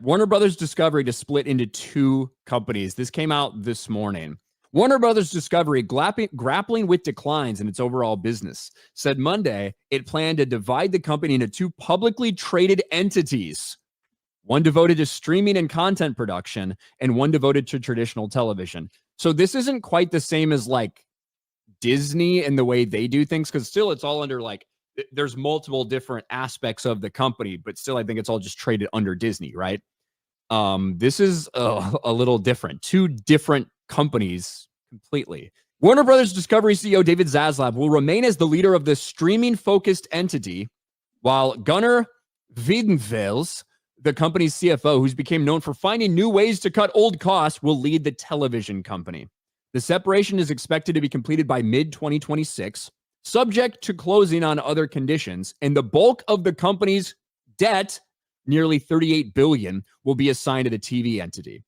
Warner Brothers Discovery to split into two companies. This came out this morning. Warner Brothers Discovery, grappling with declines in its overall business, said Monday it planned to divide the company into two publicly traded entities, one devoted to streaming and content production and one devoted to traditional television. So this isn't quite the same as like Disney and the way they do things, because still it's all under like, there's multiple different aspects of the company, but still I think it's all just traded under Disney, right? This is a little different. Two different companies completely. Warner Brothers Discovery CEO David Zaslav will remain as the leader of the streaming-focused entity, while Gunnar Wiedenfels, the company's CFO, who's became known for finding new ways to cut old costs, will lead the television company. The separation is expected to be completed by mid-2026, subject to closing on other conditions, and the bulk of the company's debt, nearly $38 billion, will be assigned to the TV entity.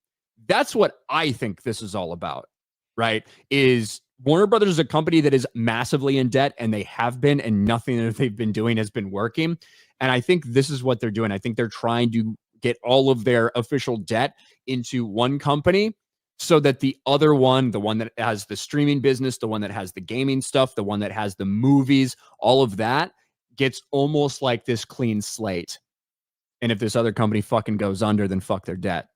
That's what I think this is all about, right? Is Warner Brothers is a company that is massively in debt, and they have been, and nothing that they've been doing has been working. And I think this is what they're doing. I think they're trying to get all of their official debt into one company so that the other one, the one that has the streaming business, the one that has the gaming stuff, the one that has the movies, all of that gets almost like this clean slate. And if this other company fucking goes under, then fuck their debt.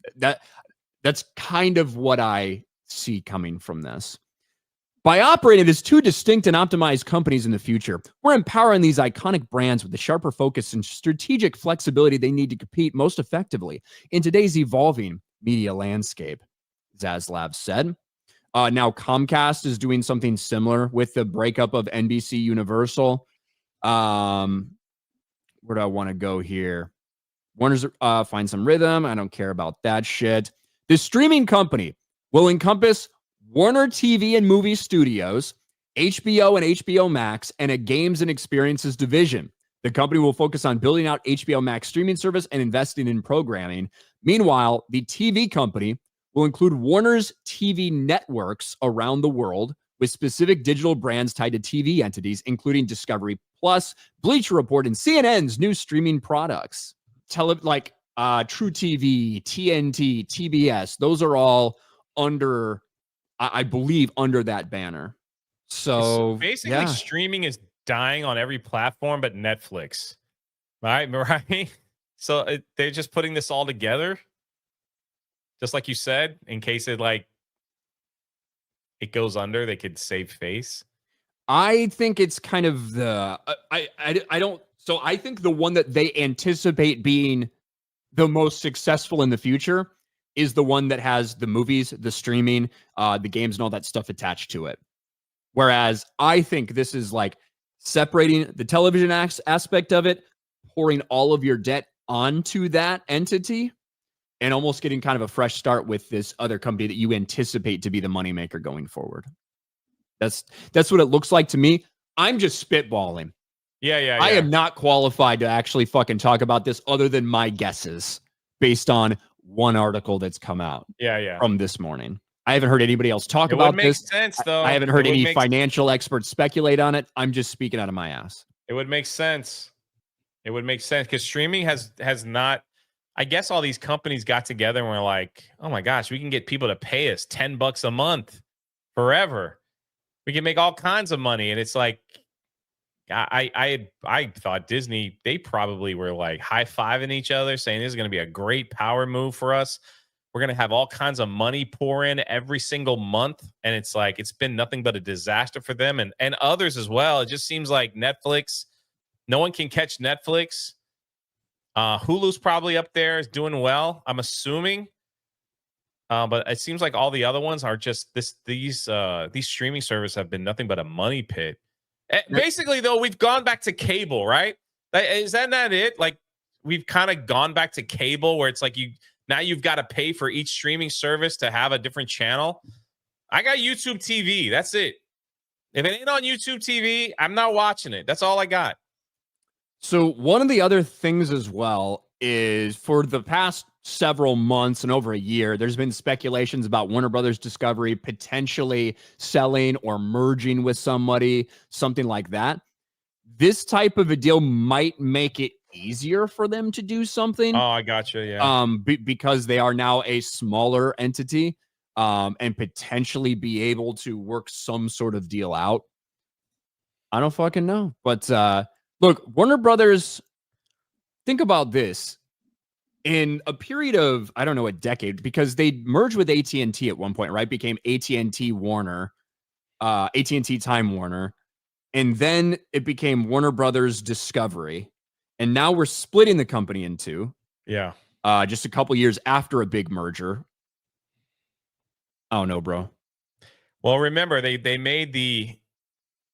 That's kind of what I see coming from this. By operating as two distinct and optimized companies in the future, we're empowering these iconic brands with the sharper focus and strategic flexibility they need to compete most effectively in today's evolving media landscape, Zaslav said. Now, Comcast is doing something similar with the breakup of NBC Universal. Where do I want to go here? Warner's find some rhythm. I don't care about that shit. The streaming company will encompass Warner TV and movie studios, HBO and HBO Max, and a games and experiences division. The company will focus on building out HBO Max streaming service and investing in programming. Meanwhile, the TV company will include Warner's TV networks around the world with specific digital brands tied to TV entities, including Discovery Plus, Bleacher Report, and CNN's new streaming products. Like True TV, TNT, TBS, those are all under, I believe, under that banner. So basically, streaming is dying on every platform but Netflix, right? So they're just putting this all together, just like you said, in case it goes under, they could save face. I think it's kind of the I don't. So I think the one that they anticipate being the most successful in the future is the one that has the movies, the streaming, the games, and all that stuff attached to it. Whereas I think this is like separating the television aspect of it, pouring all of your debt onto that entity, and almost getting kind of a fresh start with this other company that you anticipate to be the moneymaker going forward. That's what it looks like to me. I'm just spitballing. Yeah. I am not qualified to actually fucking talk about this other than my guesses based on one article that's come out from this morning. I haven't heard anybody else talk about this. It would make sense, though. I haven't heard any financial experts speculate on it. I'm just speaking out of my ass. It would make sense. It would make sense because streaming has not. I guess all these companies got together and were like, oh my gosh, we can get people to pay us $10 a month forever. We can make all kinds of money. And it's like, I thought Disney, they probably were like high-fiving each other, saying this is going to be a great power move for us. We're going to have all kinds of money pour in every single month. And it's like, it's been nothing but a disaster for them and others as well. It just seems like Netflix, no one can catch Netflix. Hulu's probably up there, is doing well, I'm assuming. But it seems like all the other ones are just these streaming services have been nothing but a money pit. Basically, though, we've gone back to cable, right? Is that not it? Like, we've kind of gone back to cable where it's like you've got to pay for each streaming service to have a different channel. I got YouTube TV. That's it. If it ain't on YouTube TV, I'm not watching it. That's all I got. So one of the other things as well is for the past several months and over a year, there's been speculations about Warner Brothers Discovery potentially selling or merging with somebody, something like that. This type of a deal might make it easier for them to do something. Oh, I gotcha. Yeah. Because they are now a smaller entity, and potentially be able to work some sort of deal out. I don't fucking know. But look, Warner Brothers, think about this. In a period of, I don't know, a decade, because they merged with AT&T at one point, right? Became AT&T Warner, AT&T Time Warner. And then it became Warner Brothers Discovery. And now we're splitting the company in two. Yeah. Just a couple years after a big merger. I don't know, bro. Well, remember, they made the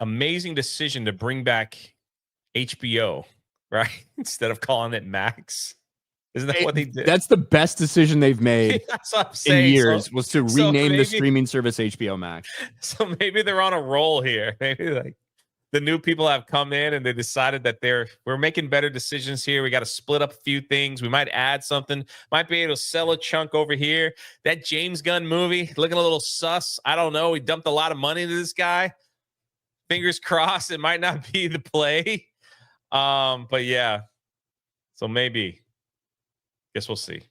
amazing decision to bring back HBO, right? Instead of calling it Max. Isn't that what they did? That's the best decision they've made That's what I'm in saying. years, was to rename the maybe, streaming service HBO Max. so maybe they're on a roll here. Maybe like the new people have come in and they decided that we're making better decisions here. We got to split up a few things. We might add something. Might be able to sell a chunk over here. That James Gunn movie looking a little sus. I don't know. We dumped a lot of money into this guy. Fingers crossed, it might not be the play. But yeah. So maybe. Guess we'll see.